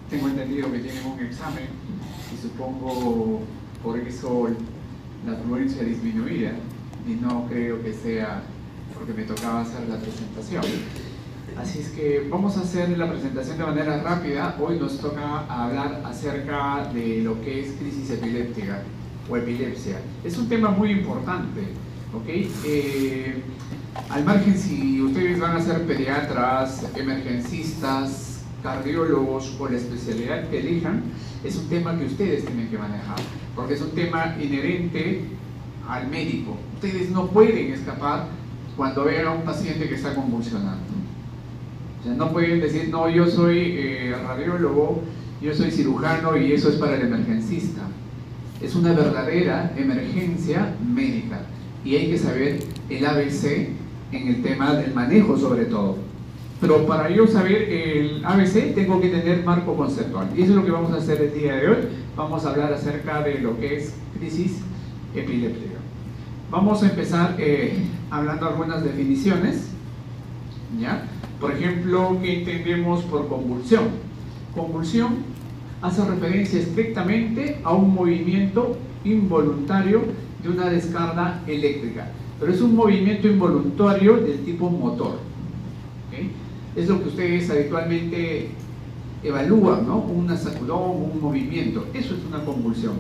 Tengo entendido que tienen un examen y supongo por eso la afluencia disminuida, y no creo que sea porque me tocaba hacer la presentación. Así es que vamos a hacer la presentación de manera rápida. Hoy nos toca hablar acerca de lo que es crisis epiléptica o epilepsia. Es un tema muy importante, ¿ok? Al margen, si ustedes van a ser pediatras, emergencistas, cardiólogos o la especialidad que elijan, es un tema que ustedes tienen que manejar, porque es un tema inherente al médico. Ustedes no pueden escapar cuando vean a un paciente que está convulsionando. O sea, no pueden decir, no, yo soy radiólogo, yo soy cirujano y eso es para el emergencista. Es una verdadera emergencia médica y hay que saber el ABC en el tema del manejo sobre todo. Pero para yo saber el ABC tengo que tener marco conceptual. Y eso es lo que vamos a hacer el día de hoy. Vamos a hablar acerca de lo que es crisis epiléptica. Vamos a empezar hablando algunas definiciones, ¿ya? Por ejemplo, ¿qué entendemos por convulsión? Convulsión hace referencia estrictamente a un movimiento involuntario de una descarga eléctrica. Pero es un movimiento involuntario del tipo motor. ¿Okay? Es lo que ustedes habitualmente evalúan, ¿no? Una sacudón, un movimiento. Eso es una convulsión.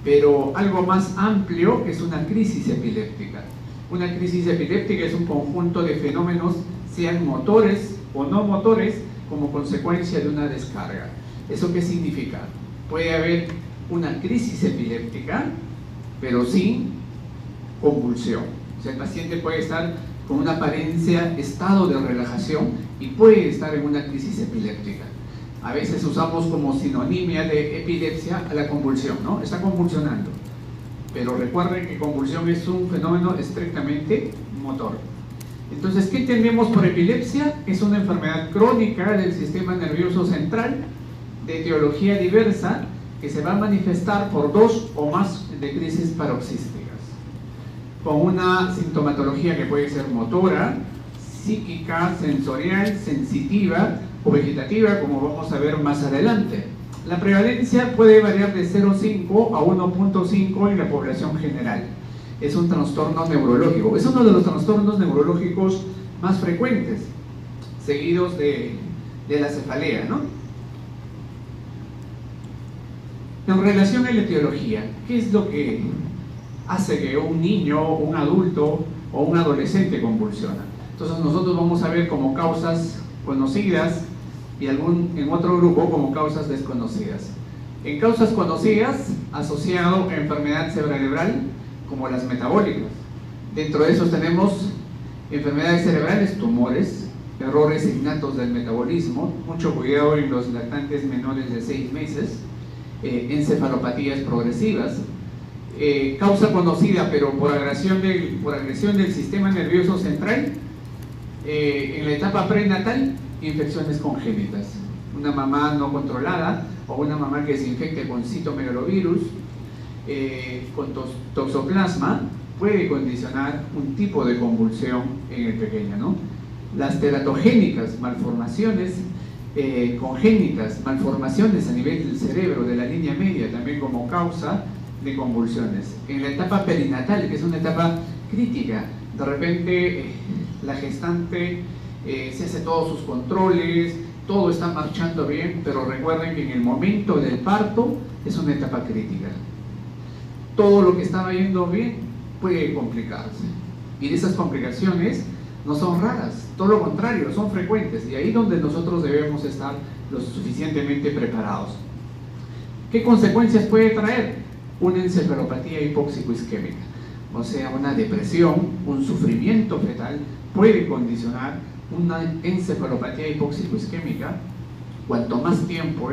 Pero algo más amplio es una crisis epiléptica. Una crisis epiléptica es un conjunto de fenómenos, sean motores o no motores, como consecuencia de una descarga. ¿Eso qué significa? Puede haber una crisis epiléptica, pero sin convulsión. O sea, el paciente puede estar con una apariencia estado de relajación y puede estar en una crisis epiléptica. A veces usamos como sinonimia de epilepsia a la convulsión, ¿no? Está convulsionando. Pero recuerden que convulsión es un fenómeno estrictamente motor. Entonces, ¿qué entendemos por epilepsia? Es una enfermedad crónica del sistema nervioso central de etiología diversa que se va a manifestar por 2 o más de crisis paroxísticas, con una sintomatología que puede ser motora, psíquica, sensorial, sensitiva o vegetativa, como vamos a ver más adelante. La prevalencia puede variar de 0,5 a 1,5 en la población general. Es un trastorno neurológico. Es uno de los trastornos neurológicos más frecuentes, seguidos de la cefalea, ¿no? En relación a la etiología, ¿qué es lo que hace que un niño, un adulto o un adolescente convulsiona? Entonces nosotros vamos a ver como causas conocidas y en otro grupo como causas desconocidas. En causas conocidas, asociado a enfermedad cerebral como las metabólicas. Dentro de esos tenemos enfermedades cerebrales, tumores, errores innatos del metabolismo, mucho cuidado en los lactantes menores de 6 meses, encefalopatías progresivas, causa conocida pero por agresión del sistema nervioso central, en la etapa prenatal, infecciones congénitas, una mamá no controlada o una mamá que se infecte con citomegalovirus, con toxoplasma, puede condicionar un tipo de convulsión en el pequeño, ¿no? Las teratogénicas, malformaciones congénitas, malformaciones a nivel del cerebro, de la línea media, también como causa de convulsiones. En la etapa perinatal, que es una etapa crítica, de repente la gestante se hace todos sus controles, todo está marchando bien, pero recuerden que en el momento del parto es una etapa crítica. Todo lo que estaba yendo bien puede complicarse. Y de esas complicaciones no son raras, todo lo contrario, son frecuentes, y ahí donde nosotros debemos estar lo suficientemente preparados. ¿Qué consecuencias puede traer? Una encefalopatía hipóxico-isquémica, o sea, una depresión, un sufrimiento fetal puede condicionar una encefalopatía hipóxico-isquémica. Cuanto más tiempo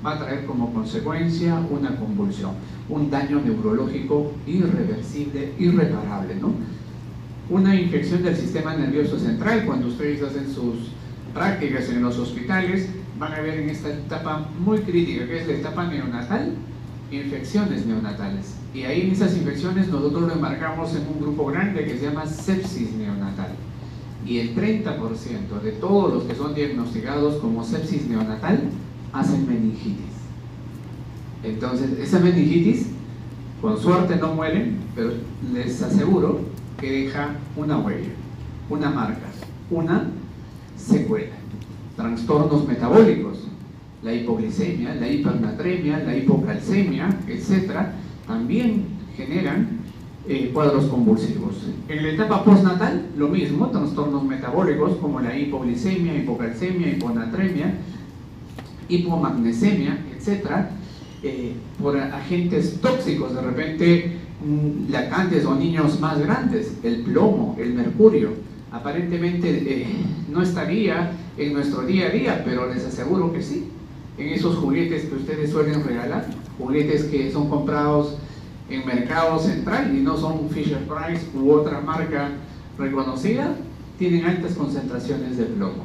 va a traer como consecuencia una convulsión, un daño neurológico irreversible, irreparable, ¿no? Una infección del sistema nervioso central. Cuando ustedes hacen sus prácticas en los hospitales, van a ver en esta etapa muy crítica, que es la etapa neonatal, infecciones neonatales. Y ahí en esas infecciones nosotros lo enmarcamos en un grupo grande que se llama sepsis neonatal. y el 30% de todos los que son diagnosticados como sepsis neonatal hacen meningitis. Entonces, esa meningitis, con suerte no mueren, pero les aseguro que deja una huella, una marca, una secuela. Trastornos metabólicos, la hipoglicemia, la hipernatremia, la hipocalcemia, etcétera, también generan cuadros convulsivos. En la etapa postnatal, lo mismo, trastornos metabólicos como la hipoglicemia, hipocalcemia, hiponatremia, hipomagnesemia, etcétera, por agentes tóxicos, de repente lactantes o niños más grandes, el plomo, el mercurio, aparentemente no estaría en nuestro día a día, pero les aseguro que sí. En esos juguetes que ustedes suelen regalar, juguetes que son comprados en Mercado Central y no son Fisher Price u otra marca reconocida, tienen altas concentraciones de plomo.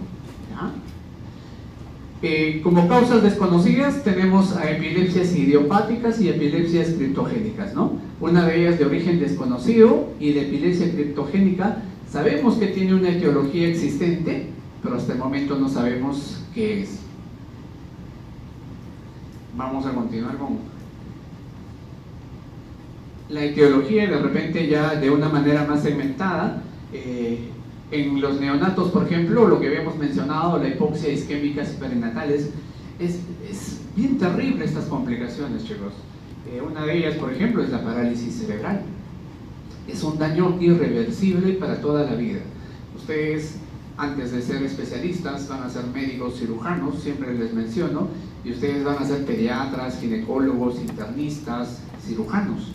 ¿Ya? Como causas desconocidas tenemos a epilepsias idiopáticas y epilepsias criptogénicas, ¿no? Una de ellas de origen desconocido, y la epilepsia criptogénica sabemos que tiene una etiología existente, pero hasta el momento no sabemos qué es. Vamos a continuar con la etiología, de repente ya de una manera más segmentada. En los neonatos, por ejemplo, lo que habíamos mencionado, la hipoxia isquémicas perinatales, es bien terrible estas complicaciones, chicos. Una de ellas, por ejemplo, es la parálisis cerebral. Es un daño irreversible para toda la vida. Ustedes, antes de ser especialistas, van a ser médicos cirujanos, siempre les menciono, y ustedes van a ser pediatras, ginecólogos, internistas, cirujanos,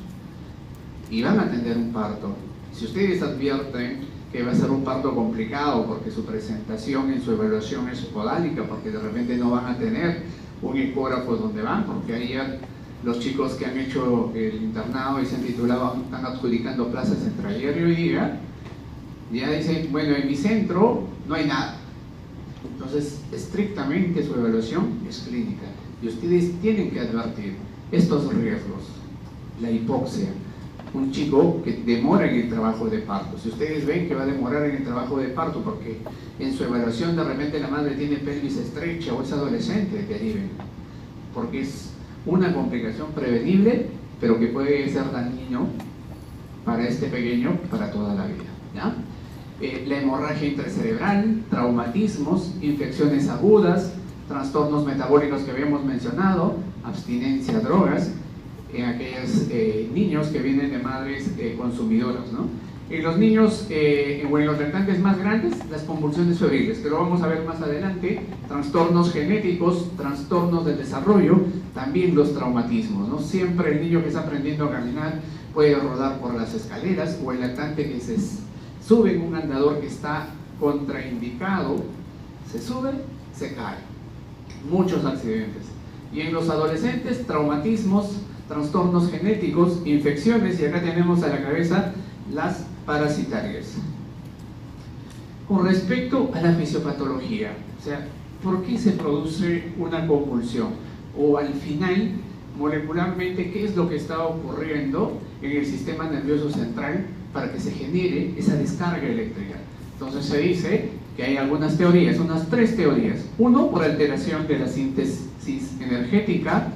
y van a atender un parto. Si ustedes advierten que va a ser un parto complicado porque su presentación en su evaluación es podálica, porque de repente no van a tener un ecógrafo donde van, porque ayer los chicos que han hecho el internado y se han titulado, están adjudicando plazas entre ayer y hoy día, ya dicen, bueno, en mi centro no hay nada. Entonces, estrictamente su evaluación es clínica, y ustedes tienen que advertir estos riesgos. La hipoxia, un chico que demora en el trabajo de parto. Si ustedes ven que va a demorar en el trabajo de parto porque en su evaluación de repente la madre tiene pelvis estrecha o es adolescente, deriven, porque es una complicación prevenible, pero que puede ser dañino para este pequeño para toda la vida, ¿ya? La hemorragia intracerebral, traumatismos, infecciones agudas, trastornos metabólicos que habíamos mencionado, abstinencia a drogas, en aquellos niños que vienen de madres consumidoras, ¿no? En los niños o en los lactantes más grandes, las convulsiones febriles, que lo vamos a ver más adelante, trastornos genéticos, trastornos del desarrollo, también los traumatismos, ¿no? Siempre el niño que está aprendiendo a caminar puede rodar por las escaleras, o el lactante que se sube en un andador que está contraindicado, se sube, se cae. Muchos accidentes. Y en los adolescentes, traumatismos, trastornos genéticos, infecciones, y acá tenemos a la cabeza las parasitarias. Con respecto a la fisiopatología, o sea, ¿por qué se produce una convulsión? O al final, molecularmente, ¿qué es lo que está ocurriendo en el sistema nervioso central para que se genere esa descarga eléctrica? Entonces se dice que hay algunas teorías, unas 3 teorías. 1, por alteración de la síntesis energética.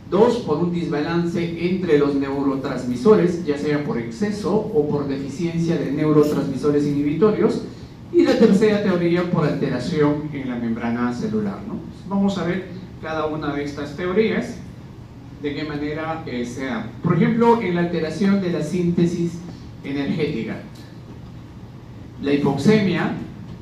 2, por un desbalance entre los neurotransmisores, ya sea por exceso o por deficiencia de neurotransmisores inhibitorios. Y la tercera teoría, por alteración en la membrana celular, ¿no? Vamos a ver cada una de estas teorías, de qué manera se da. Por ejemplo, en la alteración de la síntesis energética. La hipoxemia,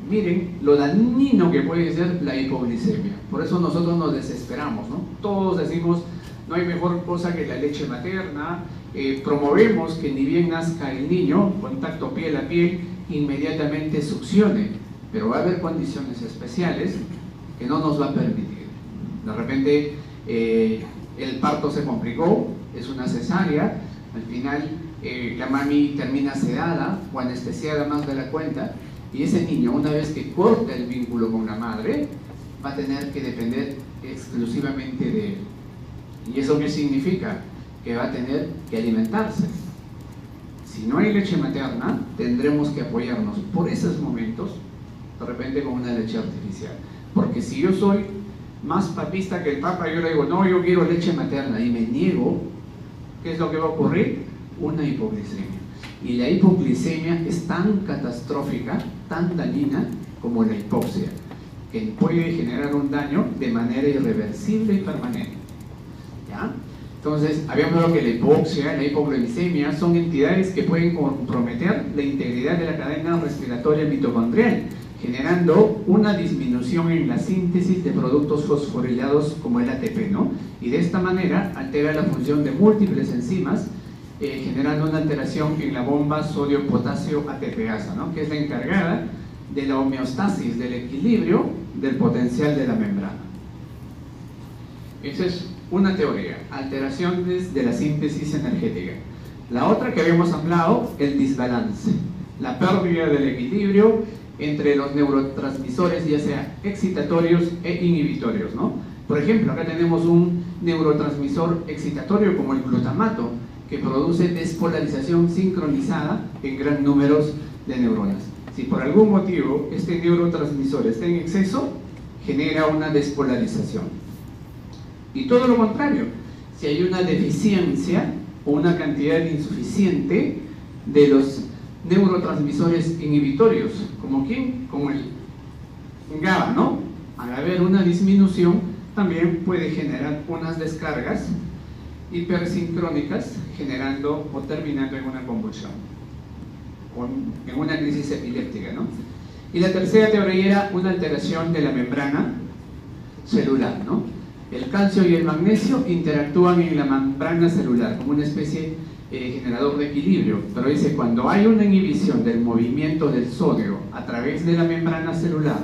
miren lo dañino que puede ser la hipoglicemia. Por eso nosotros nos desesperamos, ¿no? Todos decimos, no hay mejor cosa que la leche materna, promovemos que ni bien nazca el niño, contacto piel a piel, inmediatamente succione, pero va a haber condiciones especiales que no nos va a permitir. De repente el parto se complicó, es una cesárea, al final la mami termina sedada o anestesiada más de la cuenta, y ese niño, una vez que corta el vínculo con la madre, va a tener que depender exclusivamente de él. ¿Y eso qué significa? Que va a tener que alimentarse. Si no hay leche materna, tendremos que apoyarnos por esos momentos, de repente con una leche artificial. Porque si yo soy más papista que el Papa, yo le digo, no, yo quiero leche materna y me niego, ¿qué es lo que va a ocurrir? Una hipoglicemia. Y la hipoglicemia es tan catastrófica, tan dañina como la hipoxia, que puede generar un daño de manera irreversible y permanente. ¿Ya? Entonces, habíamos visto que la hipoxia, la hipoglicemia son entidades que pueden comprometer la integridad de la cadena respiratoria mitocondrial, generando una disminución en la síntesis de productos fosforilados como el ATP, ¿no? Y de esta manera altera la función de múltiples enzimas, generando una alteración en la bomba sodio-potasio ATPasa, ¿no? Que es la encargada de la homeostasis, del equilibrio del potencial de la membrana. Esa es una teoría, alteraciones de la síntesis energética. La otra que habíamos hablado, el desbalance, la pérdida del equilibrio entre los neurotransmisores, ya sea excitatorios e inhibitorios, ¿no? Por ejemplo, acá tenemos un neurotransmisor excitatorio como el glutamato, que produce despolarización sincronizada en gran números de neuronas. Si por algún motivo este neurotransmisor está en exceso, genera una despolarización. Y todo lo contrario, si hay una deficiencia o una cantidad insuficiente de los neurotransmisores inhibitorios, ¿como quién? Como el GABA, ¿no? Al haber una disminución, también puede generar unas descargas hipersincrónicas, generando o terminando en una convulsión, o en una crisis epiléptica, ¿no? Y la tercera teoría era una alteración de la membrana celular, ¿no? El calcio y el magnesio interactúan en la membrana celular como una especie generador de equilibrio, pero dice, cuando hay una inhibición del movimiento del sodio a través de la membrana celular,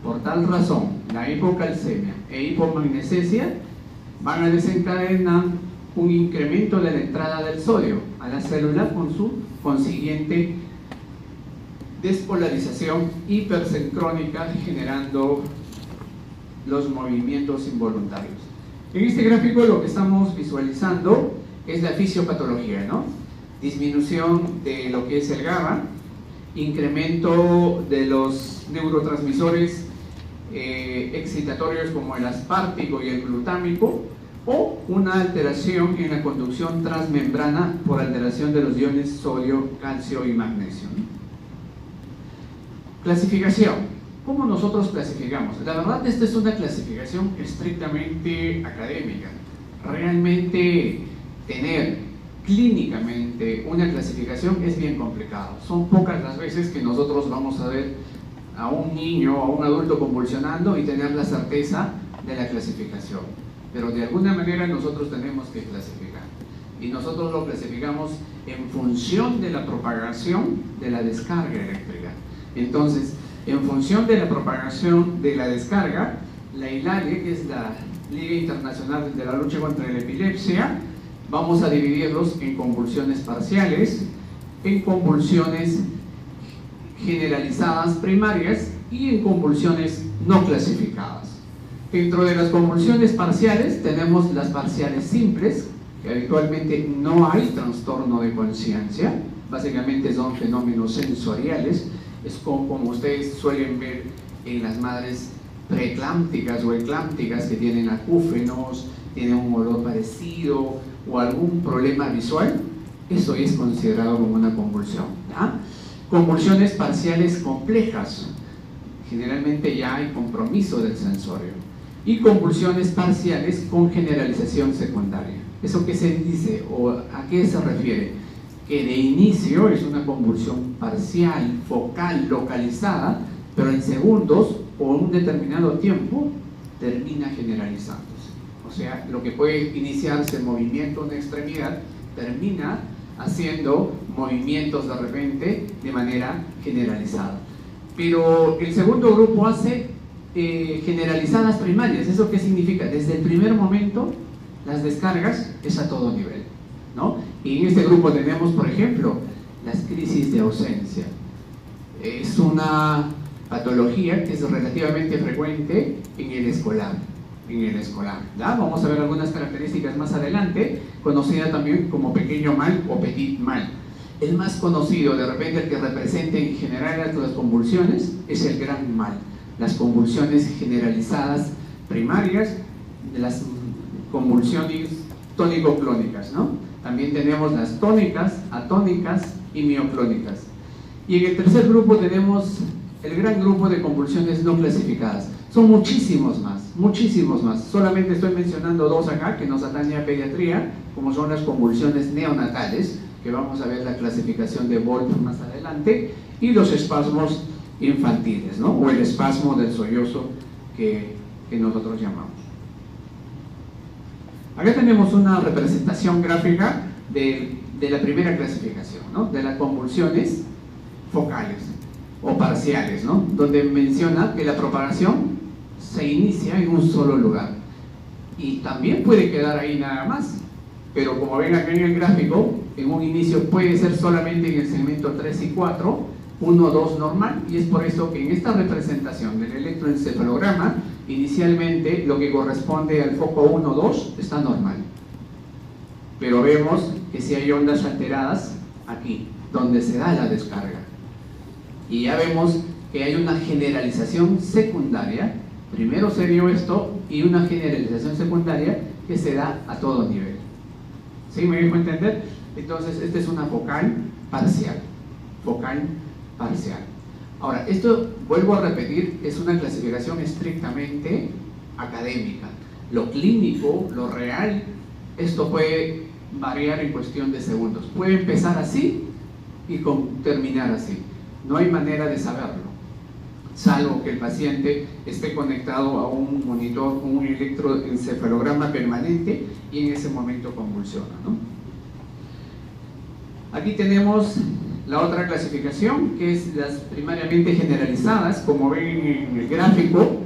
por tal razón, la hipocalcemia e hipomagnesesia van a desencadenar un incremento de la entrada del sodio a la célula con su consiguiente despolarización hipersincrónica, generando los movimientos involuntarios. En este gráfico lo que estamos visualizando es la fisiopatología, ¿no? Disminución de lo que es el GABA, incremento de los neurotransmisores excitatorios como el aspartico y el glutámico, o una alteración en la conducción transmembrana por alteración de los iones sodio, calcio y magnesio. Clasificación. ¿Cómo nosotros clasificamos? La verdad, esta es una clasificación estrictamente académica. Realmente tener clínicamente una clasificación es bien complicado. Son pocas las veces que nosotros vamos a ver a un niño o a un adulto convulsionando y tener la certeza de la clasificación. Pero de alguna manera nosotros tenemos que clasificar. Y nosotros lo clasificamos en función de la propagación de la descarga eléctrica. Entonces, en función de la propagación de la descarga, la ILARE, que es la Liga Internacional de la Lucha contra la Epilepsia, vamos a dividirlos en convulsiones parciales, en convulsiones generalizadas primarias y en convulsiones no clasificadas. Dentro de las convulsiones parciales tenemos las parciales simples, que habitualmente no hay trastorno de conciencia, básicamente son fenómenos sensoriales. Es como ustedes suelen ver en las madres preeclámpticas o eclámpticas que tienen acúfenos, tienen un olor parecido o algún problema visual. Eso es considerado como una convulsión, ¿ya? Convulsiones parciales complejas, generalmente ya hay compromiso del sensorio, y convulsiones parciales con generalización secundaria. ¿Eso qué se dice o a qué se refiere? Que de inicio es una convulsión parcial, focal, localizada, pero en segundos o en un determinado tiempo termina generalizándose. O sea, lo que puede iniciarse en movimiento en una extremidad termina haciendo movimientos de repente de manera generalizada. Pero el segundo grupo hace generalizadas primarias. ¿Eso qué significa? Desde el primer momento las descargas es a todo nivel, ¿no? Y en este grupo tenemos, por ejemplo, las crisis de ausencia. Es una patología que es relativamente frecuente en el escolar. ¿Ya? Vamos a ver algunas características más adelante, conocida también como pequeño mal o petit mal. El más conocido, de repente el que representa en general las convulsiones, es el gran mal. Las convulsiones generalizadas primarias, las convulsiones tónico-clónicas, ¿no? También tenemos las tónicas, atónicas y mioclónicas. Y en el tercer grupo tenemos el gran grupo de convulsiones no clasificadas. Son muchísimos más, muchísimos más. Solamente estoy mencionando dos acá que nos atañe a pediatría, como son las convulsiones neonatales, que vamos a ver la clasificación de Wolf más adelante, y los espasmos infantiles, ¿no? O el espasmo del sollozo que nosotros llamamos. Acá tenemos una representación gráfica de la primera clasificación, ¿no? De las convulsiones focales o parciales, ¿no? Donde menciona que la propagación se inicia en un solo lugar y también puede quedar ahí nada más, pero como ven acá en el gráfico, en un inicio puede ser solamente en el segmento 3 y 4, 1, 2 normal, y es por eso que en esta representación del electroencefalograma inicialmente lo que corresponde al foco 1, 2 está normal, pero vemos que si hay ondas alteradas aquí, donde se da la descarga, y ya vemos que hay una generalización secundaria. Primero se dio esto y una generalización secundaria que se da a todo nivel. ¿Sí me dejo entender? Entonces, esta es una focal parcial. Focal parcial. Ahora, esto, vuelvo a repetir, es una clasificación estrictamente académica. Lo clínico, lo real, esto puede variar en cuestión de segundos. Puede empezar así y terminar así. No hay manera de saberlo, salvo que el paciente esté conectado a un monitor, un electroencefalograma permanente, y en ese momento convulsiona, ¿no? Aquí tenemos la otra clasificación, que es las primariamente generalizadas. Como ven en el gráfico,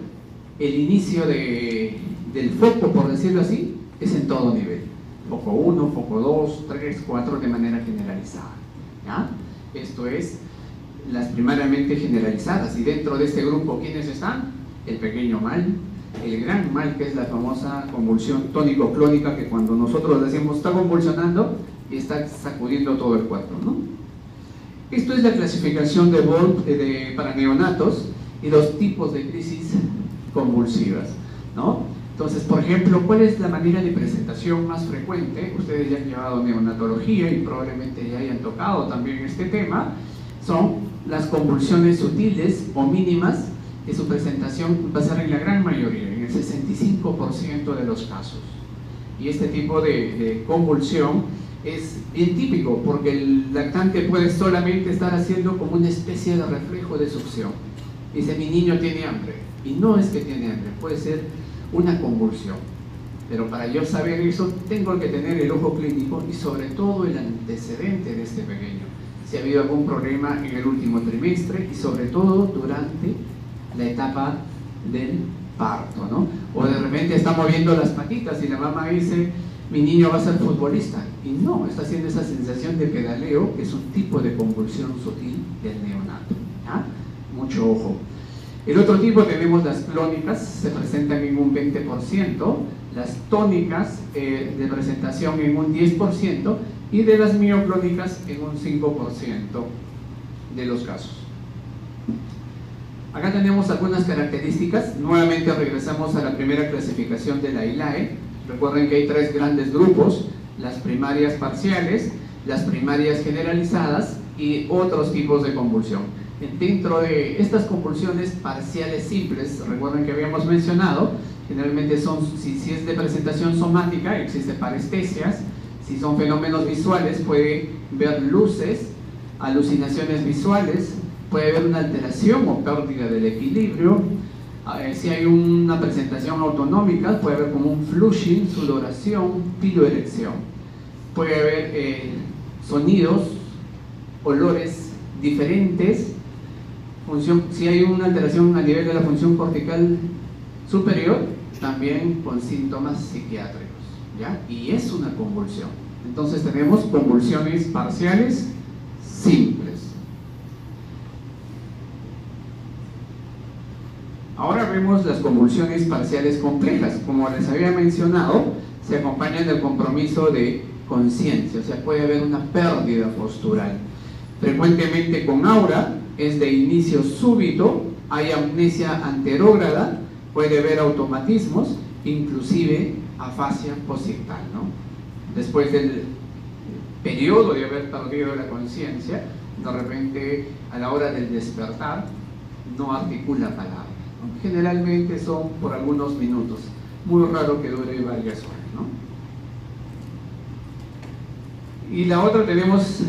el inicio del foco, por decirlo así, es en todo nivel. Foco 1, foco 2, 3, 4 de manera generalizada, ¿ya? Esto es las primariamente generalizadas. Y dentro de este grupo, ¿quiénes están? El pequeño mal, el gran mal, que es la famosa convulsión tónico-clónica, que cuando nosotros decimos está convulsionando y está sacudiendo todo el cuerpo, ¿no? Esto es la clasificación de Wolf para neonatos y los tipos de crisis convulsivas, ¿no? Entonces, por ejemplo, ¿cuál es la manera de presentación más frecuente? Ustedes ya han llevado neonatología y probablemente ya hayan tocado también este tema. Son las convulsiones sutiles o mínimas, que su presentación va a ser en la gran mayoría, en el 65% de los casos. Y este tipo de convulsión es bien típico, porque el lactante puede solamente estar haciendo como una especie de reflejo de succión. Dice, mi niño tiene hambre, y no es que tiene hambre, puede ser una convulsión. Pero para yo saber eso, tengo que tener el ojo clínico y sobre todo el antecedente de este pequeño. Si ha habido algún problema en el último trimestre y sobre todo durante la etapa del parto, ¿no? O de repente está moviendo las patitas y la mamá dice, mi niño va a ser futbolista, y no, está haciendo esa sensación de pedaleo, que es un tipo de convulsión sutil del neonato, ¿ya? Mucho ojo. El otro tipo tenemos las clónicas, se presentan en un 20%, las tónicas de presentación en un 10%, y de las mioclónicas en un 5% de los casos. Acá tenemos algunas características. Nuevamente regresamos a la primera clasificación de la ILAE. Recuerden que hay tres grandes grupos: las primarias parciales, las primarias generalizadas y otros tipos de convulsión. Dentro de estas convulsiones parciales simples, recuerden que habíamos mencionado, generalmente son, si es de presentación somática, existe parestesias. Si son fenómenos visuales, puede ver luces, alucinaciones visuales, puede haber una alteración o pérdida del equilibrio. Si hay una presentación autonómica, puede haber como un flushing, sudoración, piloerección. Puede haber sonidos, olores diferentes. Si hay una alteración a nivel de la función cortical superior, también con síntomas psiquiátricos, ¿ya? Y es una convulsión. Entonces tenemos convulsiones parciales simples. Ahora vemos las convulsiones parciales complejas. Como les había mencionado, se acompañan del compromiso de conciencia, o sea, puede haber una pérdida postural. Frecuentemente con aura es de inicio súbito, hay amnesia anterógrada, puede haber automatismos, inclusive afasia posictal, ¿no? Después del periodo de haber perdido la conciencia, de repente a la hora del despertar no articula palabras, ¿no? Generalmente son por algunos minutos, muy raro que dure varias horas, ¿no? Y la otra tenemos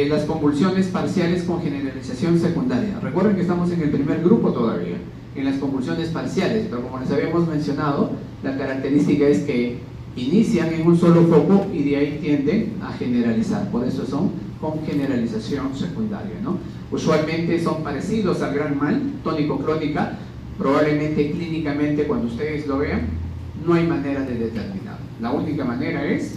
las convulsiones parciales con generalización secundaria. Recuerden que estamos en el primer grupo todavía, en las convulsiones parciales, pero como les habíamos mencionado, la característica es que inician en un solo foco y de ahí tienden a generalizar, por eso son con generalización secundaria, ¿no? Usualmente son parecidos al gran mal, tónico-clónica, probablemente clínicamente cuando ustedes lo vean, no hay manera de determinar. La única manera es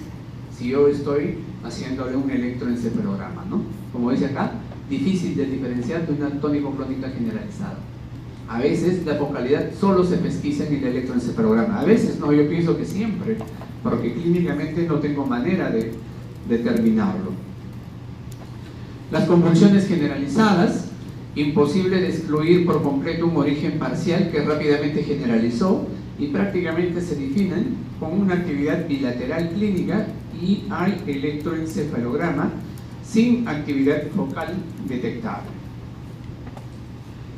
si yo estoy haciéndole un electroencefalograma, ¿no? Como dice acá, difícil de diferenciar de una tónico-clónica generalizada. A veces la focalidad solo se pesquisa en el electroencefalograma, a veces no, yo pienso que siempre, porque clínicamente no tengo manera de determinarlo. Las convulsiones generalizadas, imposible de excluir por completo un origen parcial que rápidamente generalizó y prácticamente se definen con una actividad bilateral clínica y hay electroencefalograma sin actividad focal detectable.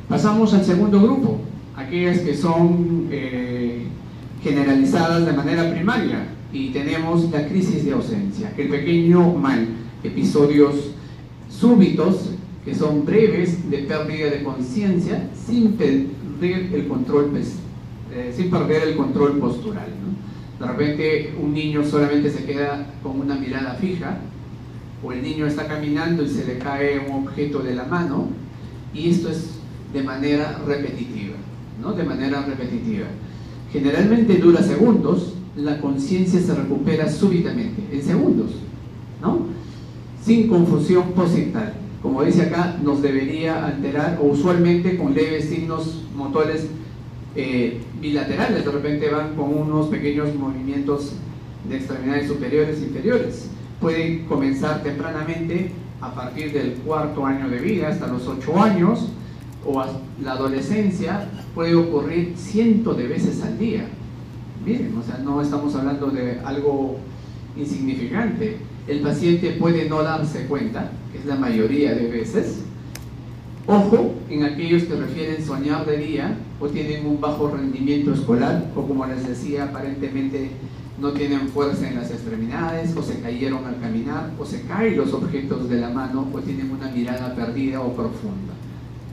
Pasamos al segundo grupo, aquellas que son generalizadas de manera primaria, y tenemos la crisis de ausencia, el pequeño mal, episodios súbitos que son breves de pérdida de conciencia sin perder el control postural, ¿no? De repente un niño solamente se queda con una mirada fija, o el niño está caminando y se le cae un objeto de la mano, y esto es de manera repetitiva, ¿no? De manera repetitiva. Generalmente dura segundos, la conciencia se recupera súbitamente, en segundos, ¿no? Sin confusión posictal. Como dice acá, nos debería alterar, o usualmente con leves signos motores bilaterales, de repente van con unos pequeños movimientos de extremidades superiores e inferiores. Pueden comenzar tempranamente a partir del 4º año de vida hasta los 8 años, o la adolescencia puede ocurrir cientos de veces al día. Miren, o sea, no estamos hablando de algo insignificante. El paciente puede no darse cuenta, que es la mayoría de veces. Ojo en aquellos que refieren soñar de día o tienen un bajo rendimiento escolar, o como les decía, aparentemente no tienen fuerza en las extremidades, o se cayeron al caminar, o se caen los objetos de la mano, o tienen una mirada perdida o profunda.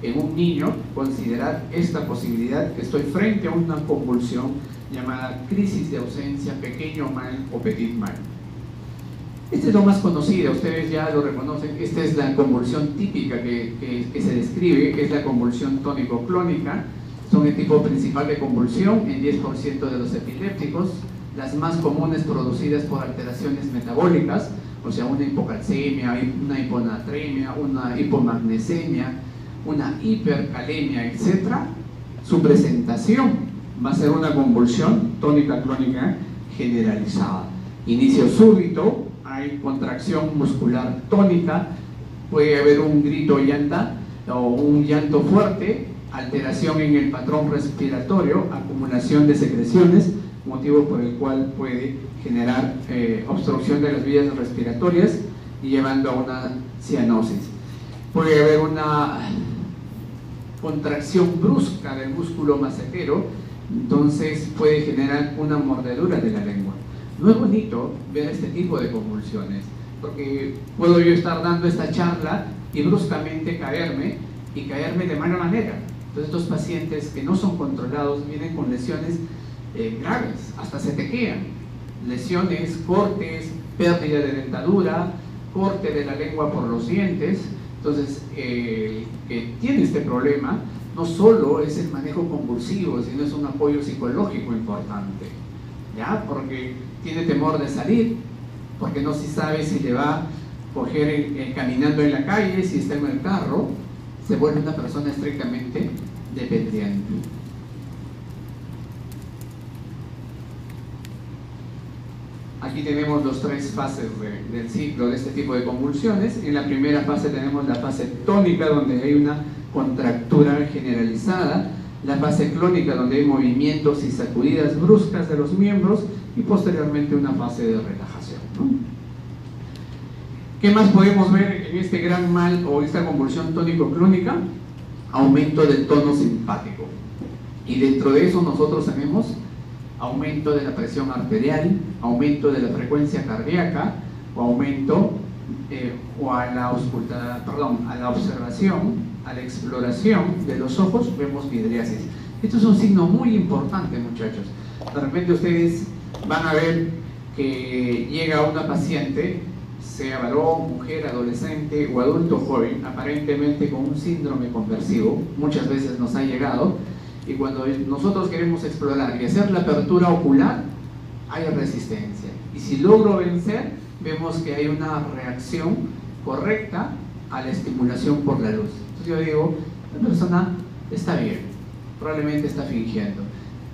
En un niño, considerar esta posibilidad que estoy frente a una convulsión llamada crisis de ausencia, pequeño mal o petit mal. Este es lo más conocido, ustedes ya lo reconocen. Esta es la convulsión típica que se describe, es la convulsión tónico-clónica. Son el tipo principal de convulsión en 10% de los epilépticos. Las más comunes producidas por alteraciones metabólicas, o sea, una hipocalcemia, una hiponatremia, una hipomagnesemia, una hipercalemia, etc. Su presentación va a ser una convulsión tónica clónica generalizada. Inicio súbito, hay contracción muscular tónica, puede haber un grito llanta o un llanto fuerte, alteración en el patrón respiratorio, acumulación de secreciones, motivo por el cual puede generar obstrucción de las vías respiratorias y llevando a una cianosis. Puede haber una contracción brusca del músculo macetero, entonces puede generar una mordedura de la lengua. No es bonito ver este tipo de convulsiones, porque puedo yo estar dando esta charla y bruscamente caerme, y caerme de mala manera. Entonces estos pacientes que no son controlados vienen con lesiones graves, hasta se tequean. Lesiones, cortes, pérdida de dentadura, corte de la lengua por los dientes. Entonces, el que tiene este problema no solo es el manejo convulsivo, sino es un apoyo psicológico importante, ¿ya? Porque tiene temor de salir, porque no se sabe si le va a coger caminando en la calle, si está en el carro, se vuelve una persona estrictamente dependiente. Aquí tenemos las tres fases del ciclo de este tipo de convulsiones. En la primera fase tenemos la fase tónica, donde hay una contractura generalizada, la fase clónica, donde hay movimientos y sacudidas bruscas de los miembros, y posteriormente una fase de relajación, ¿no? ¿Qué más podemos ver en este gran mal o esta convulsión tónico-clónica? Aumento del tono simpático. Y dentro de eso nosotros tenemos aumento de la presión arterial, aumento de la frecuencia cardíaca, o aumento a la observación, a la exploración de los ojos, vemos vidriasis. Esto es un signo muy importante, muchachos. De repente ustedes van a ver que llega una paciente, sea varón, mujer, adolescente o adulto joven, aparentemente con un síndrome conversivo. Muchas veces nos ha llegado, y cuando nosotros queremos explorar y hacer la apertura ocular, hay resistencia. Y si logro vencer, vemos que hay una reacción correcta a la estimulación por la luz. Entonces yo digo, la persona está bien, probablemente está fingiendo,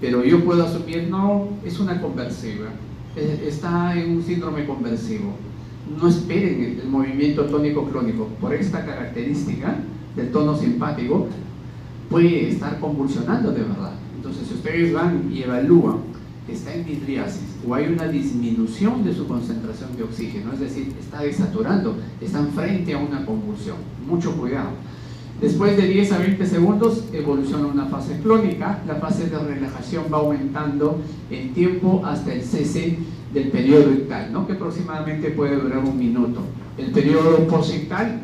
pero yo puedo asumir, no, es una conversiva, está en un síndrome conversivo. No esperen el movimiento tónico-clónico. Por esta característica del tono simpático, puede estar convulsionando de verdad. Entonces, si ustedes van y evalúan que está en midriasis o hay una disminución de su concentración de oxígeno, es decir, está desaturando, están frente a una convulsión. Mucho cuidado. Después de 10 a 20 segundos evoluciona una fase clónica. La fase de relajación va aumentando en tiempo hasta el cese del periodo ictal, ¿no? Que aproximadamente puede durar 1 minuto. El periodo posictal,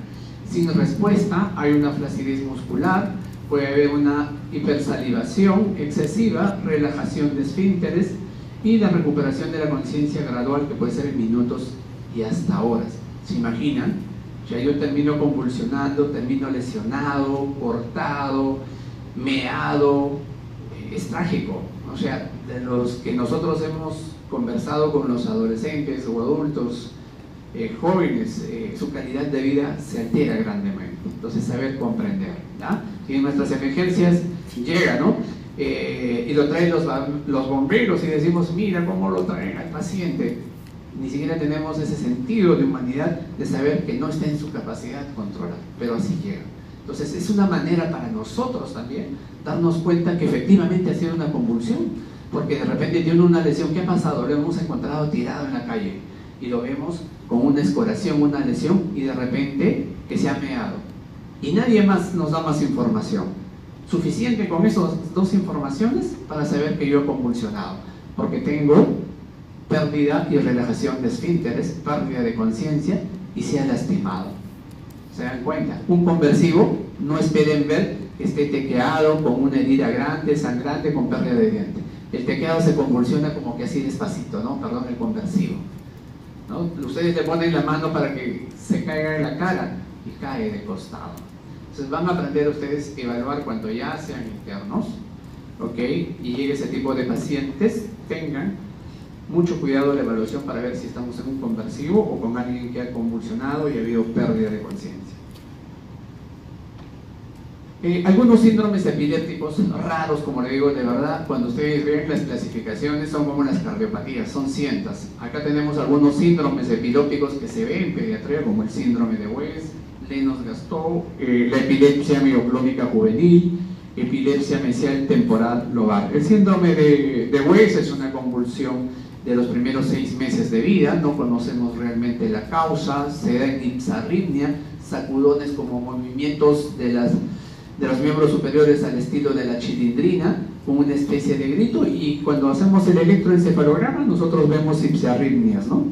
sin respuesta, hay una flacidez muscular, puede haber una hipersalivación excesiva, relajación de esfínteres y la recuperación de la conciencia gradual, que puede ser en minutos y hasta horas. ¿Se imaginan? Ya yo termino convulsionando, termino lesionado, cortado, meado. Es trágico. O sea, de los que nosotros hemos conversado con los adolescentes o adultos jóvenes, su calidad de vida se altera grandemente. Entonces, saber comprender, ¿ya? Y en nuestras emergencias llega, ¿no? Y lo traen los bomberos y decimos, mira cómo lo traen al paciente. Ni siquiera tenemos ese sentido de humanidad de saber que no está en su capacidad de controlar, pero así llega. Entonces, es una manera para nosotros también darnos cuenta que efectivamente ha sido una convulsión, porque de repente tiene una lesión. ¿Qué ha pasado? Lo hemos encontrado tirado en la calle y lo vemos con una escoración, una lesión, y de repente que se ha meado. Y nadie más nos da más información. Suficiente con esas 2 informaciones para saber que yo he convulsionado, porque tengo pérdida y relajación de esfínteres, pérdida de conciencia y se ha lastimado. ¿Se dan cuenta? Un conversivo, no esperen ver que esté tequeado, con una herida grande, sangrante, con pérdida de diente. El tequeado se convulsiona como que así despacito, ¿no? Perdón, el conversivo, ¿no? Ustedes le ponen la mano para que se caiga en la cara y cae de costado. Entonces van a aprender ustedes a evaluar cuando ya sean internos, ¿ok? Y llegue ese tipo de pacientes, tengan mucho cuidado de la evaluación para ver si estamos en un conversivo o con alguien que ha convulsionado y ha habido pérdida de conciencia. Algunos síndromes epilépticos raros, como le digo, de verdad, cuando ustedes ven las clasificaciones, son como las cardiopatías, son cientos. Acá tenemos algunos síndromes epilépticos que se ven en pediatría, como el síndrome de West, Lennox-Gastaut, la epilepsia mioclónica juvenil, epilepsia mesial temporal lobar. El síndrome de West es una convulsión de los primeros 6 meses de vida, no conocemos realmente la causa, se da en ipsarritmia, sacudones como movimientos de los miembros superiores al estilo de la chilindrina, con una especie de grito, y cuando hacemos el electroencefalograma nosotros vemos ipsarritmias, ¿no?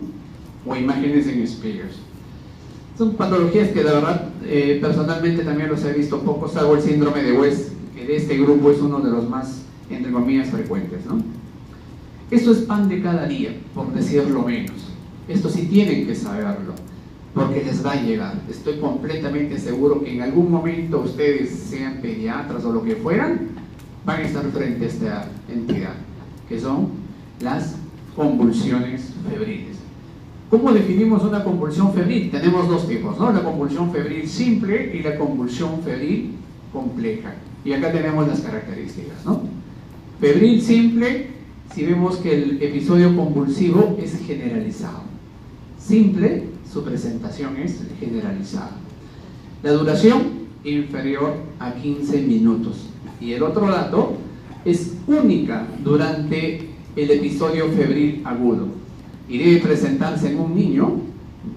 O imágenes en Spears. Son patologías que la verdad personalmente también los he visto pocos, salvo el síndrome de West, que de este grupo es uno de los más, entre comillas, frecuentes, ¿no? Esto es pan de cada día, por decirlo menos. Esto sí tienen que saberlo, porque les va a llegar. Estoy completamente seguro que en algún momento ustedes, sean pediatras o lo que fueran, van a estar frente a esta entidad, que son las convulsiones febriles. ¿Cómo definimos una convulsión febril? Tenemos 2 tipos, ¿no? La convulsión febril simple y la convulsión febril compleja. Y acá tenemos las características, ¿no? Febril simple, si vemos que el episodio convulsivo es generalizado. Simple, su presentación es generalizada. La duración inferior a 15 minutos. Y el otro dato es única durante el episodio febril agudo y debe presentarse en un niño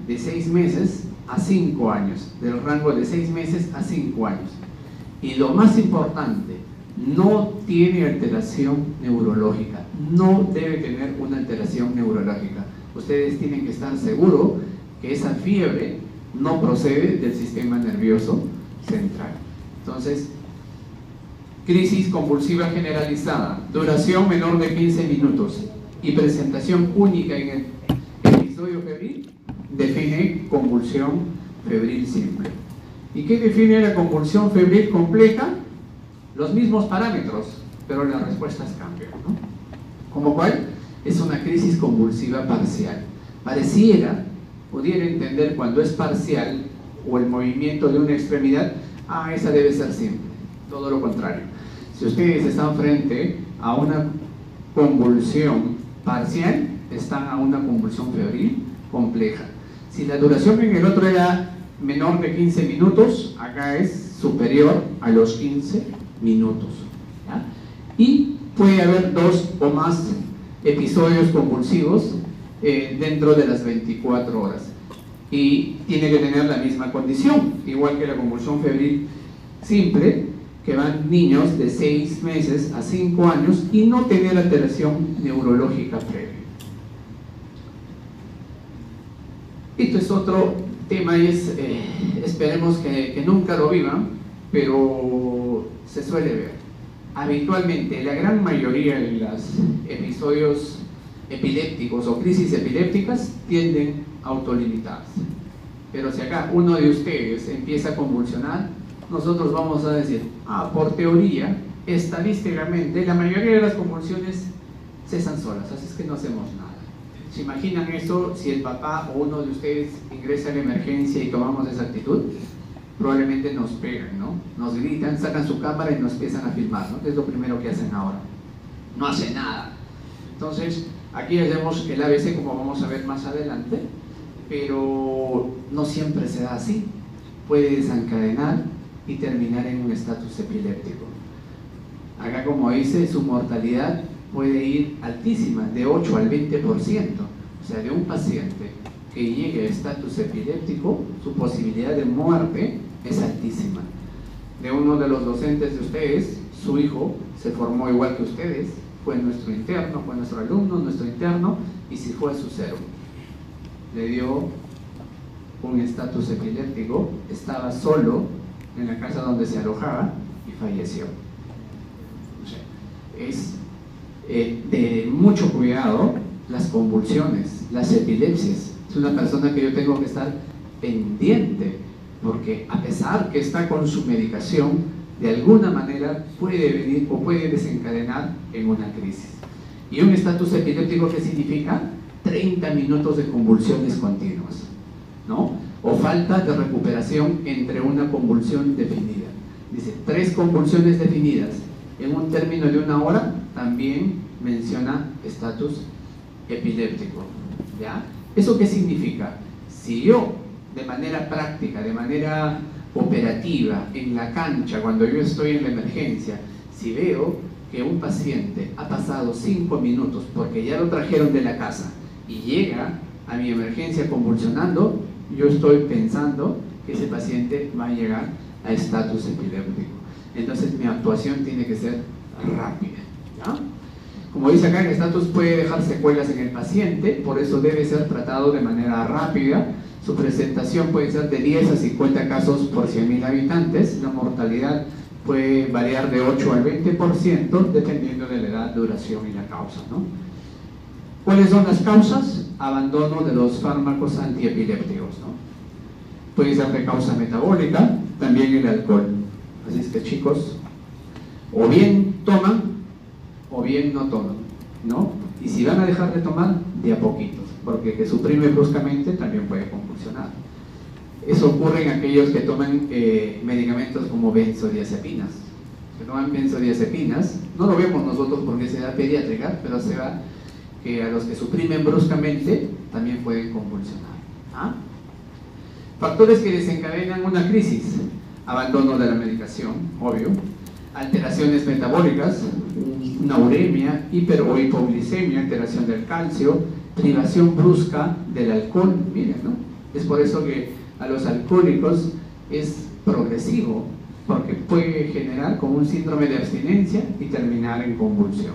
de 6 meses a 5 años, del rango de 6 meses a 5 años. Y lo más importante, no tiene alteración neurológica, no debe tener una alteración neurológica. Ustedes tienen que estar seguros que esa fiebre no procede del sistema nervioso central. Entonces, crisis convulsiva generalizada, duración menor de 15 minutos y presentación única en el episodio febril, define convulsión febril simple. ¿Y qué define la convulsión febril compleja? Los mismos parámetros, pero las respuestas cambian, ¿no? Como cuál es una crisis convulsiva parcial. Pudiera entender cuando es parcial o el movimiento de una extremidad, esa debe ser simple. Todo lo contrario. Si ustedes están frente a una convulsión parcial, están a una convulsión febril compleja. Si la duración en el otro era menor de 15 minutos, acá es superior a los 15 minutos. ¿Ya? Y puede haber 2 o más episodios convulsivos dentro de las 24 horas. Y tiene que tener la misma condición, igual que la convulsión febril simple, que van niños de 6 meses a 5 años y no tener alteración neurológica previa. Esto es otro tema y esperemos que nunca lo vivan, pero se suele ver. Habitualmente, la gran mayoría de los episodios epilépticos o crisis epilépticas tienden a autolimitarse. Pero si acá uno de ustedes empieza a convulsionar, nosotros vamos a decir, por teoría, estadísticamente, la mayoría de las convulsiones cesan solas, así es que no hacemos nada. ¿Se imaginan eso si el papá o uno de ustedes ingresa a la emergencia y tomamos esa actitud? Probablemente nos pegan, ¿no? Nos gritan, sacan su cámara y nos empiezan a filmar, ¿no? Que es lo primero que hacen ahora. No hace nada. Entonces, aquí hacemos el ABC como vamos a ver más adelante, pero no siempre se da así. Puede desencadenar y terminar en un estatus epiléptico. Acá, como dice, su mortalidad puede ir altísima, de 8 al 20%. O sea, de un paciente que llegue a estatus epiléptico, su posibilidad de muerte es altísima. De uno de los docentes de ustedes, su hijo se formó igual que ustedes, fue nuestro interno, fue nuestro alumno, nuestro interno, y si fue a su cero. Le dio un estatus epiléptico, estaba solo en la casa donde se alojaba y falleció. O sea, es de mucho cuidado las convulsiones, las epilepsias. Es una persona que yo tengo que estar pendiente, porque a pesar que está con su medicación, de alguna manera puede venir o puede desencadenar en una crisis. Y un estatus epiléptico, ¿qué significa? 30 minutos de convulsiones continuas, ¿no? O falta de recuperación entre una convulsión definida. Dice, 3 convulsiones definidas en un término de 1 hora, también menciona estatus epiléptico. ¿Ya? ¿Eso qué significa? Si yo, de manera práctica, de manera operativa, en la cancha, cuando yo estoy en la emergencia, si veo que un paciente ha pasado 5 minutos porque ya lo trajeron de la casa y llega a mi emergencia convulsionando, yo estoy pensando que ese paciente va a llegar a estatus epiléptico. Entonces mi actuación tiene que ser rápida. ¿Ya? Como dice acá, el estatus puede dejar secuelas en el paciente, por eso debe ser tratado de manera rápida. Su presentación puede ser de 10 a 50 casos por 100.000 habitantes. La mortalidad puede variar de 8 al 20% dependiendo de la edad, duración y la causa, ¿no? ¿Cuáles son las causas? Abandono de los fármacos antiepilépticos, ¿no? Puede ser de causa metabólica, también el alcohol. Así es que, chicos, o bien toman o bien no toman, ¿no? Y si van a dejar de tomar, de a poquitos, porque que suprime bruscamente también puede convulsionar. Eso ocurre en aquellos que toman medicamentos como benzodiazepinas. Que toman benzodiazepinas No lo vemos nosotros porque es edad pediátrica, pero se va que a los que suprimen bruscamente también pueden convulsionar. ¿Ah? Factores que desencadenan una crisis: abandono de la medicación, obvio, alteraciones metabólicas, una uremia, hiper o hipoglicemia, alteración del calcio, privación brusca del alcohol. Miren, ¿no? Es por eso que a los alcohólicos es progresivo, porque puede generar como un síndrome de abstinencia y terminar en convulsión,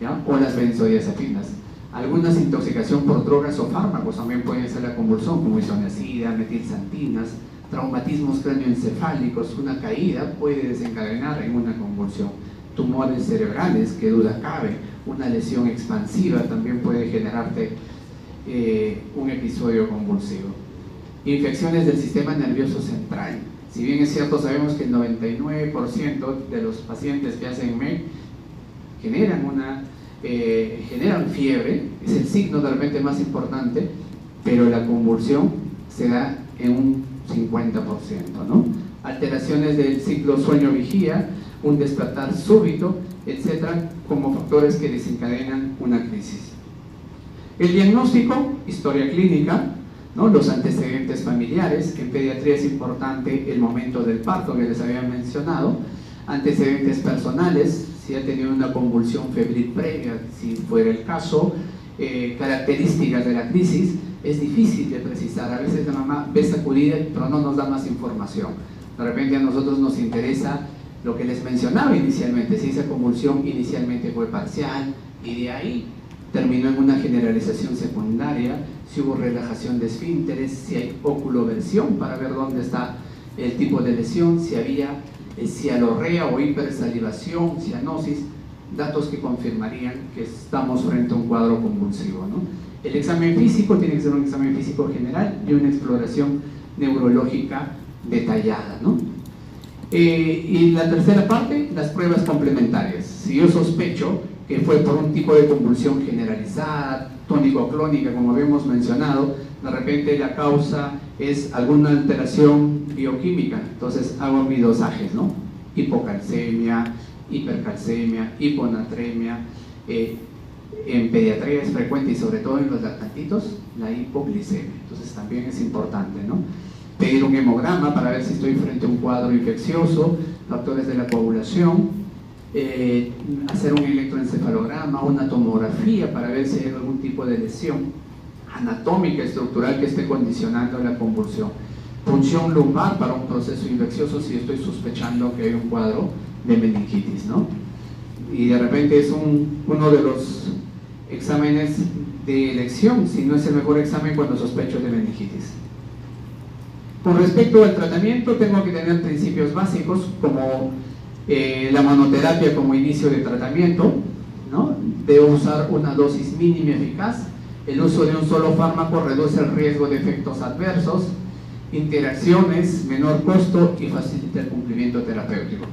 ¿ya? O las benzodiazepinas. Algunas intoxicación por drogas o fármacos también pueden ser la convulsión, como isoniazida, metilxantinas, traumatismos cráneoencefálicos. Una caída puede desencadenar en una convulsión. Tumores cerebrales, que duda cabe, una lesión expansiva también puede generarte un episodio convulsivo. Infecciones del sistema nervioso central. Si bien es cierto, sabemos que el 99% de los pacientes que hacen MEC generan fiebre, es el signo de repente más importante, pero la convulsión se da en un 50%, ¿no? Alteraciones del ciclo sueño-vigía, un despertar súbito, etcétera, como factores que desencadenan una crisis. El diagnóstico, historia clínica, ¿no? Los antecedentes familiares. En pediatría es importante el momento del parto que les había mencionado, antecedentes personales, si ha tenido una convulsión febril previa, si fuera el caso, características de la crisis. Es difícil de precisar, a veces la mamá ve sacudida pero no nos da más información. De repente a nosotros nos interesa lo que les mencionaba inicialmente, si esa convulsión inicialmente fue parcial y de ahí terminó en una generalización secundaria, si hubo relajación de esfínteres, si hay oculoversión para ver dónde está el tipo de lesión, si había cialorrea o hipersalivación, cianosis, datos que confirmarían que estamos frente a un cuadro convulsivo, ¿no? El examen físico tiene que ser un examen físico general y una exploración neurológica detallada, ¿no? Y la tercera parte, las pruebas complementarias. Si yo sospecho que fue por un tipo de convulsión generalizada, tónico-clónica, como habíamos mencionado, de repente la causa es alguna alteración bioquímica, entonces hago mi dosajes, ¿no? Hipocalcemia, hipercalcemia, hiponatremia. En pediatría es frecuente y sobre todo en los lactantitos la hipoglicemia, entonces también es importante, ¿no? Pedir un hemograma para ver si estoy frente a un cuadro infeccioso, factores de la coagulación, hacer un electroencefalograma, una tomografía para ver si hay algún tipo de lesión anatómica, estructural que esté condicionando la convulsión, punción lumbar para un proceso infeccioso si estoy sospechando que hay un cuadro de meningitis, ¿no? Y de repente es uno de los exámenes de elección, si no es el mejor examen cuando sospecho de meningitis. Con respecto al tratamiento, tengo que tener principios básicos como la monoterapia como inicio de tratamiento, ¿no? Debo usar una dosis mínima eficaz. El uso de un solo fármaco reduce el riesgo de efectos adversos, interacciones, menor costo y facilita el cumplimiento terapéutico.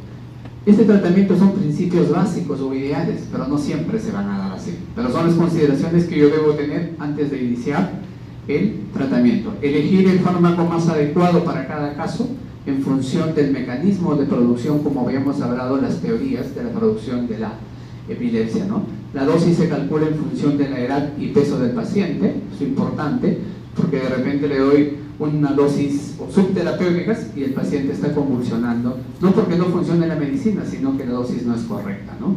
Este tratamiento son principios básicos o ideales, pero no siempre se van a dar así. Pero son las consideraciones que yo debo tener antes de iniciar el tratamiento. Elegir el fármaco más adecuado para cada caso en función del mecanismo de producción, como habíamos hablado, las teorías de la producción de la epilepsia, ¿no? La dosis se calcula en función de la edad y peso del paciente, es importante, porque de repente le doy una dosis subterapéuticas y el paciente está convulsionando, no porque no funcione la medicina, sino que la dosis no es correcta, ¿no?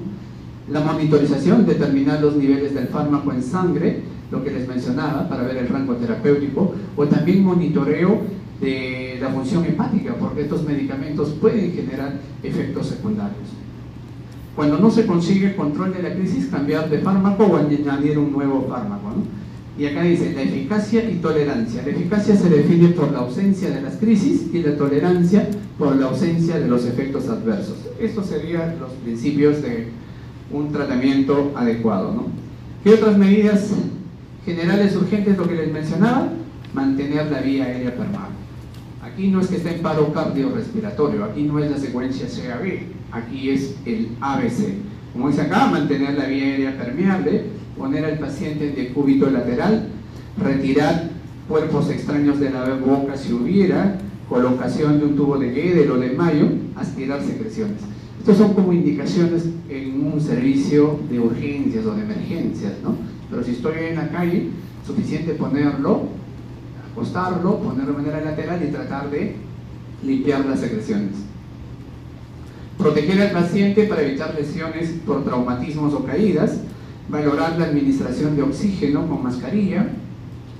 La monitorización, determinar los niveles del fármaco en sangre, lo que les mencionaba, para ver el rango terapéutico, o también monitoreo de la función hepática, porque estos medicamentos pueden generar efectos secundarios. Cuando no se consigue el control de la crisis, cambiar de fármaco o añadir un nuevo fármaco, ¿no? Y acá dice la eficacia y tolerancia. La eficacia se define por la ausencia de las crisis y la tolerancia por la ausencia de los efectos adversos. Estos serían los principios de un tratamiento adecuado, ¿no? ¿Qué otras medidas generales urgentes? Lo que les mencionaba, mantener la vía aérea permeable. Aquí no es que esté en paro cardiorrespiratorio, aquí no es la secuencia CAB, aquí es el ABC. Como dice acá, mantener la vía aérea permeable, poner al paciente en decúbito lateral, retirar cuerpos extraños de la boca si hubiera, colocación de un tubo de Guedel o de Mayo, aspirar secreciones. Estos son como indicaciones en un servicio de urgencias o de emergencias, ¿no? Pero si estoy en la calle, suficiente ponerlo, acostarlo, ponerlo de manera lateral y tratar de limpiar las secreciones. Proteger al paciente para evitar lesiones por traumatismos o caídas, valorar la administración de oxígeno con mascarilla,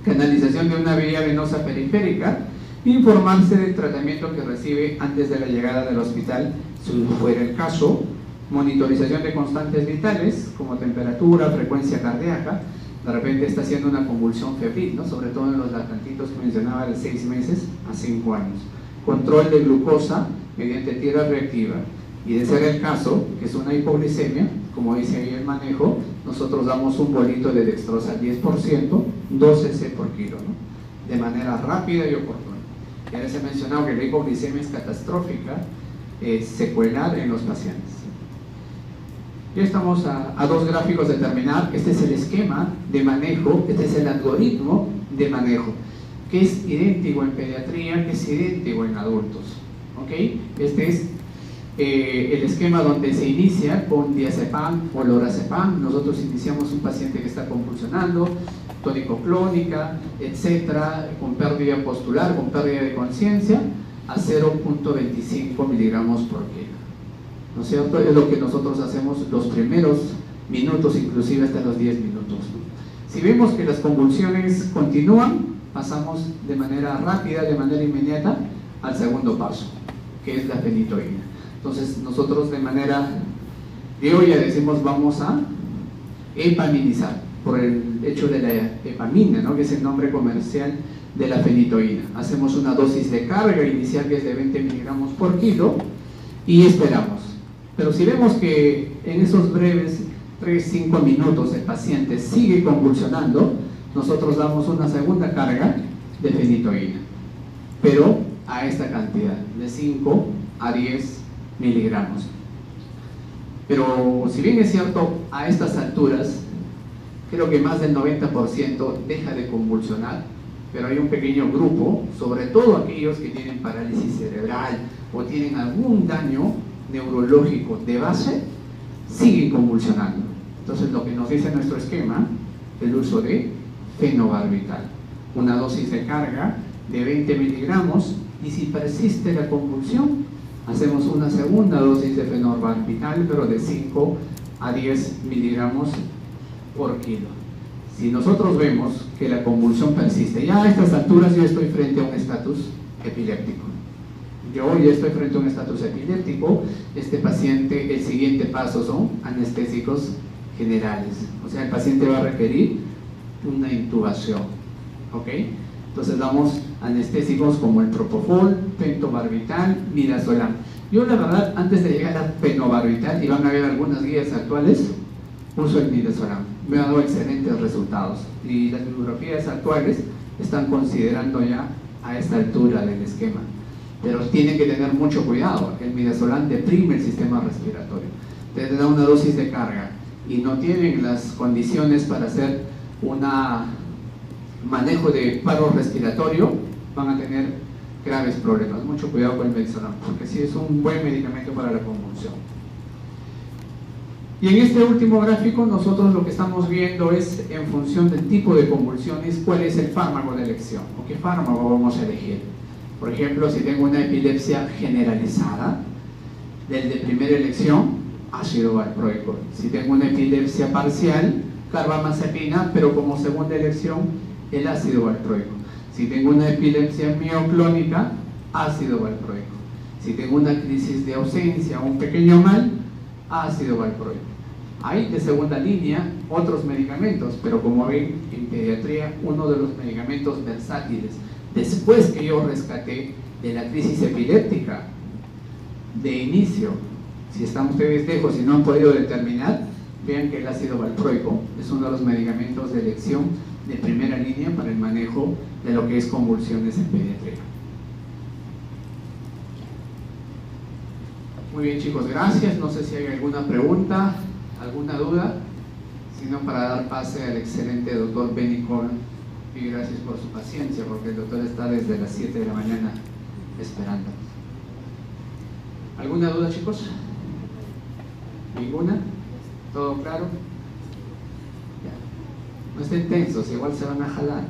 canalización de una vía venosa periférica, informarse del tratamiento que recibe antes de la llegada del hospital, si fuera el caso, monitorización de constantes vitales, como temperatura, frecuencia cardíaca. De repente está haciendo una convulsión febril, ¿no? Sobre todo en los lactantitos que mencionaba de 6 meses a 5 años. Control de glucosa mediante tierra reactiva. Y de ser el caso, que es una hipoglicemia, como dice ahí el manejo, nosotros damos un bolito de dextrosa al 10%, 12 cc por kilo, ¿no? De manera rápida y oportuna. Ya les he mencionado que la hipoglicemia es catastrófica, secuelar en los pacientes. Ya estamos a 2 gráficos de terminar. Este es el esquema de manejo, este es el algoritmo de manejo, que es idéntico en pediatría, que es idéntico en adultos. ¿Ok? Este es el esquema donde se inicia con diazepam o lorazepam. Nosotros iniciamos un paciente que está convulsionando, tónico-clónica, etcétera, con pérdida postular, con pérdida de conciencia, a 0.25 miligramos por kilo. ¿No es cierto? Es lo que nosotros hacemos los primeros minutos, inclusive hasta los 10 minutos. Si vemos que las convulsiones continúan, pasamos de manera rápida, de manera inmediata, al segundo paso, que es la fenitoína. Entonces nosotros de manera de hoy ya decimos vamos a epaminizar, por el hecho de la epamina, ¿no? Que es el nombre comercial de la fenitoína. Hacemos una dosis de carga inicial que es de 20 miligramos por kilo y esperamos. Pero si vemos que en esos breves 3-5 minutos el paciente sigue convulsionando, nosotros damos una segunda carga de fenitoína, pero a esta cantidad, de 5 a 10 miligramos. Pero si bien es cierto, a estas alturas, creo que más del 90% deja de convulsionar, pero hay un pequeño grupo, sobre todo aquellos que tienen parálisis cerebral o tienen algún daño neurológico de base, siguen convulsionando. Entonces lo que nos dice nuestro esquema, el uso de fenobarbital, una dosis de carga de 20 miligramos, y si persiste la convulsión, hacemos una segunda dosis de fenobarbital, pero de 5 a 10 miligramos por kilo. Si nosotros vemos que la convulsión persiste, ya a estas alturas yo estoy frente a un estatus epiléptico. Yo ya estoy frente a un estatus epiléptico. Este paciente, el siguiente paso son anestésicos generales. O sea, el paciente va a requerir una intubación. ¿Ok? Entonces damos anestésicos como el propofol, pentobarbital, midazolam. Yo la verdad, antes de llegar a fenobarbital, y van a ver algunas guías actuales, uso el midazolam. Me ha dado excelentes resultados. Y las bibliografías actuales están considerando ya a esta altura del esquema. Pero tienen que tener mucho cuidado. El midazolam deprime el sistema respiratorio. Te da una dosis de carga y no tienen las condiciones para hacer un manejo de paro respiratorio, van a tener graves problemas. Mucho cuidado con el midazolam, porque sí es un buen medicamento para la convulsión. Y en este último gráfico nosotros lo que estamos viendo es, en función del tipo de convulsiones, cuál es el fármaco de elección o qué fármaco vamos a elegir. Por ejemplo, si tengo una epilepsia generalizada, el de primera elección, ácido valproico. Si tengo una epilepsia parcial, carbamazepina, pero como segunda elección, el ácido valproico. Si tengo una epilepsia mioclónica, ácido valproico. Si tengo una crisis de ausencia o un pequeño mal, ácido valproico. Hay de segunda línea otros medicamentos, pero como ven en pediatría, uno de los medicamentos versátiles, después que yo rescaté de la crisis epiléptica, de inicio, si están ustedes lejos y no han podido determinar, vean que el ácido valproico es uno de los medicamentos de elección de primera línea para el manejo de lo que es convulsiones en pediatría. Muy bien, chicos, gracias. No sé si hay alguna pregunta, alguna duda, sino para dar pase al excelente doctor Benny Cohen. Y gracias por su paciencia, porque el doctor está desde las 7 de la mañana esperando. ¿Alguna duda, chicos? ¿Ninguna? ¿Todo claro? Ya. No estén tensos, igual se van a jalar.